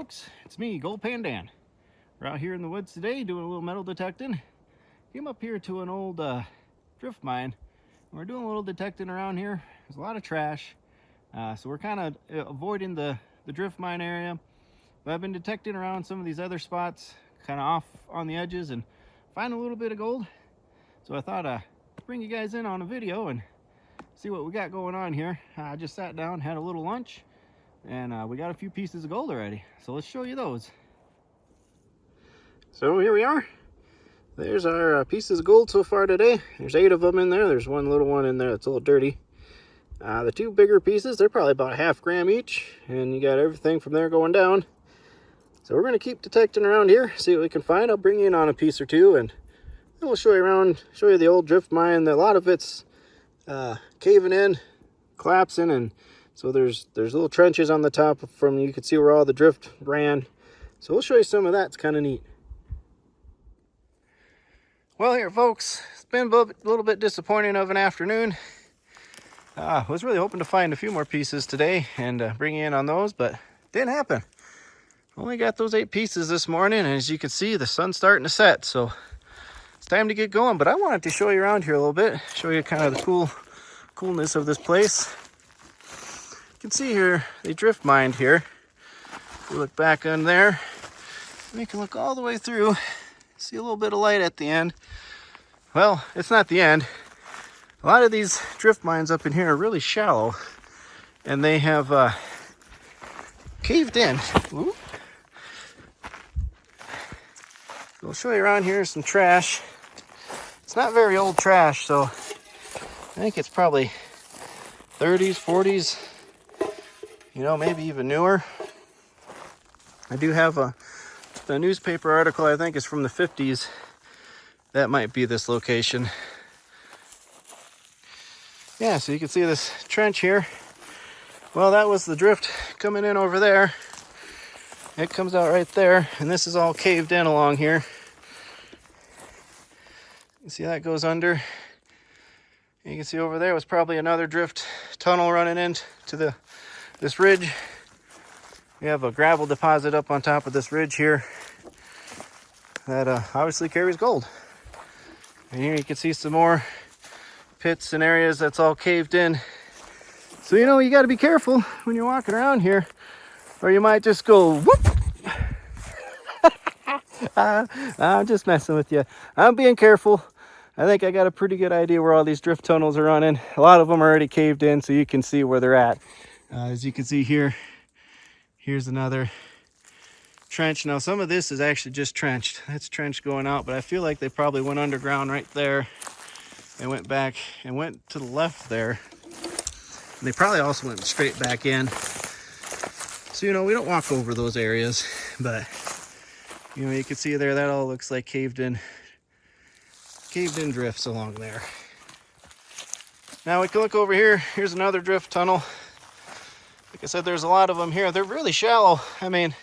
folks, it's me, Gold Pan Dan. We're out here in the woods today doing a little metal detecting. Came up here to an old drift mine. We're doing a little detecting around here. There's a lot of trash, so we're kind of avoiding the drift mine area. But I've been detecting around some of these other spots, kind of off on the edges, and find a little bit of gold. So I thought I'd bring you guys in on a video and see what we got going on here. I just sat down, had a little lunch, and we got a few pieces of gold already. So let's show you those. So here we are. There's our pieces of gold so far today. There's 8 of them in there. There's one little one in there that's a little dirty. The 2 bigger pieces, they're probably about 1/2 gram each, and you got everything from there going down. So we're going to keep detecting around here, see what we can find. I'll bring you in on a piece or two, and then we'll show you around, show you the old drift mine. A lot of it's caving in, collapsing, and so there's little trenches on the top from, you can see where all the drift ran. So we'll show you some of that. It's kind of neat. Well, here folks, it's been a little bit disappointing of an afternoon. I was really hoping to find a few more pieces today and bring you in on those, but didn't happen. Only got those 8 pieces this morning, and as you can see, the sun's starting to set, so it's time to get going. But I wanted to show you around here a little bit, show you kind of the coolness of this place. You can see here, they drift mined here. If we look back on there, we can look all the way through, see a little bit of light at the end. Well, it's not the end. A lot of these drift mines up in here are really shallow, and they have caved in. Ooh. So I'll show you around here some trash. It's not very old trash, so I think it's probably 30s, 40s, you know, maybe even newer. I do have a newspaper article, I think it's from the 50s. That might be this location. Yeah, so you can see this trench here. Well, that was the drift coming in over there. It comes out right there, and this is all caved in along here. You see that goes under. You can see over there was probably another drift tunnel running into this ridge. We have a gravel deposit up on top of this ridge here that obviously carries gold. And here you can see some more pits and areas that's all caved in. So, you know, you got to be careful when you're walking around here, or you might just go whoop. I'm just messing with you. I'm being careful. I think I got a pretty good idea where all these drift tunnels are running. A lot of them are already caved in, so you can see where they're at. As you can see here, here's another trench. Now, some of this is actually just trenched. That's trenched going out, but I feel like they probably went underground right there. They went back and went to the left there. And they probably also went straight back in. So, you know, we don't walk over those areas, but, you know, you can see there, that all looks like caved in drifts along there. Now we can look over here. Here's another drift tunnel. Like I said, there's a lot of them here. They're really shallow. I mean,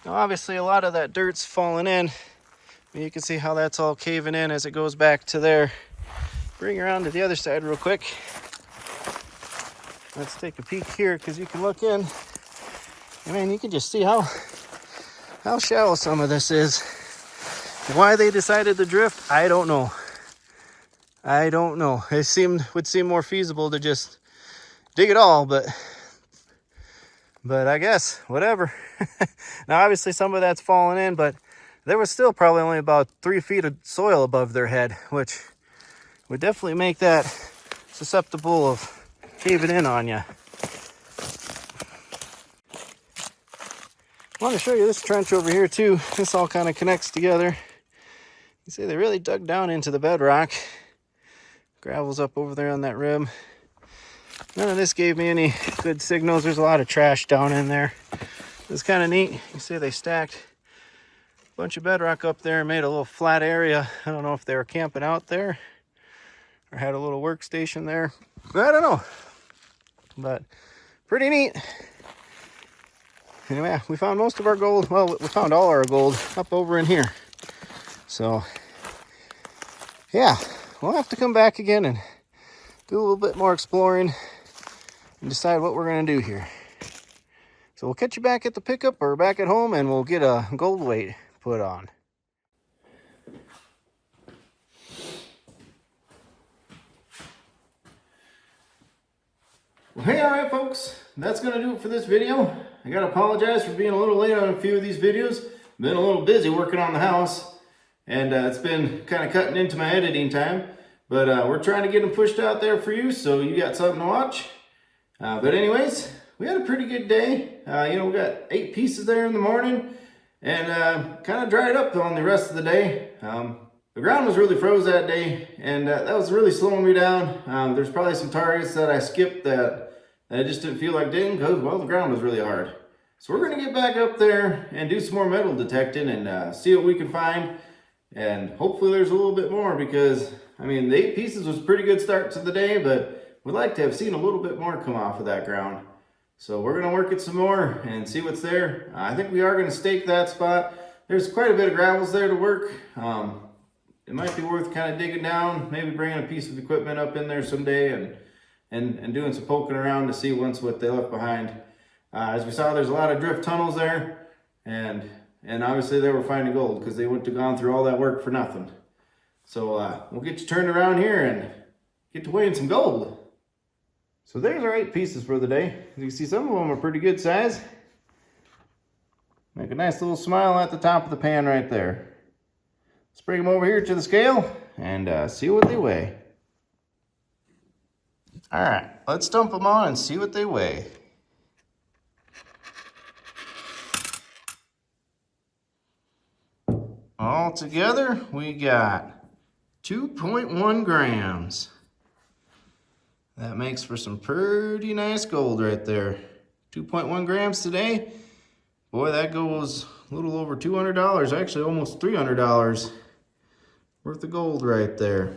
now obviously a lot of that dirt's falling in. You can see how that's all caving in as it goes back to there. Bring around to the other side real quick. Let's take a peek here, because you can look in. I mean, you can just see how shallow some of this is. Why they decided to drift, I don't know. I don't know. It would seem more feasible to just dig it all, but I guess whatever. Now, obviously, some of that's fallen in, but there was still probably only about 3 feet of soil above their head, which would definitely make that susceptible of caving in on you. I want to show you this trench over here too. This all kind of connects together. You see they really dug down into the bedrock. Gravel's up over there on that rim. None of this gave me any good signals. There's a lot of trash down in there. It's kind of neat. You see they stacked a bunch of bedrock up there and made a little flat area. I don't know if they were camping out there or had a little workstation there. I don't know. But pretty neat. Anyway, we found most of our gold. Well, we found all our gold up over in here. So, yeah, we'll have to come back again and do a little bit more exploring and decide what we're going to do here. So we'll catch you back at the pickup or back at home, and we'll get a gold weight put on. Well, hey, all right, folks, that's going to do it for this video. I got to apologize for being a little late on a few of these videos. Been a little busy working on the house, and it's been kind of cutting into my editing time. But we're trying to get them pushed out there for you, so you got something to watch. But anyways, we had a pretty good day. You know, we got 8 pieces there in the morning, and kind of dried up on the rest of the day. The ground was really froze that day, and that was really slowing me down. There's probably some targets that I skipped that I just didn't feel like digging because, well, the ground was really hard. So we're going to get back up there and do some more metal detecting and see what we can find. And hopefully there's a little bit more because, I mean, the 8 pieces was a pretty good start to the day, but we'd like to have seen a little bit more come off of that ground. So we're going to work it some more and see what's there. I think we are going to stake that spot. There's quite a bit of gravels there to work. It might be worth kind of digging down, maybe bringing a piece of equipment up in there someday and doing some poking around to see what they left behind. As we saw, there's a lot of drift tunnels there, and obviously they were finding gold because they wouldn't have gone through all that work for nothing. So we'll get you turned around here and get to weighing some gold. So there's our 8 pieces for the day. As you can see, some of them are pretty good size. Make a nice little smile at the top of the pan right there. Let's bring them over here to the scale and see what they weigh. All right, let's dump them on and see what they weigh. All together, we got 2.1 grams. That makes for some pretty nice gold right there. 2.1 grams today. Boy, that goes a little over $200, actually almost $300 worth of gold right there.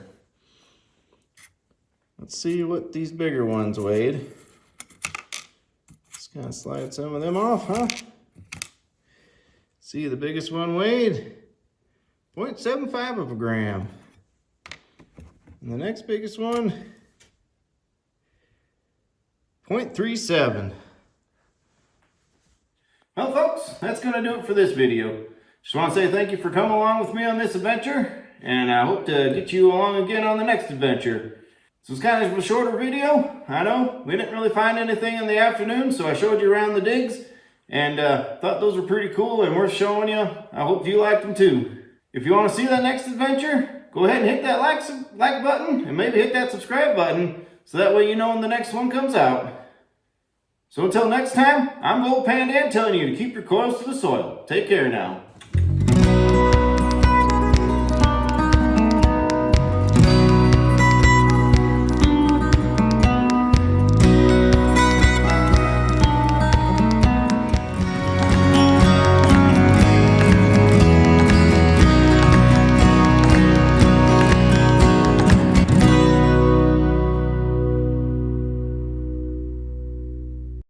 Let's see what these bigger ones weighed. Just kind of slide some of them off, huh? See, the biggest one weighed 0.75 of a gram. And the next biggest one, 0.37. Well, folks, that's going to do it for this video. Just want to say thank you for coming along with me on this adventure, and I hope to get you along again on the next adventure. So it's kind of a shorter video. I know we didn't really find anything in the afternoon, so I showed you around the digs and thought those were pretty cool and worth showing you. I hope you liked them too. If you want to see that next adventure, go ahead and hit that like button and maybe hit that subscribe button so that way you know when the next one comes out. So until next time, I'm Gold Pandan telling you to keep your coils to the soil. Take care now.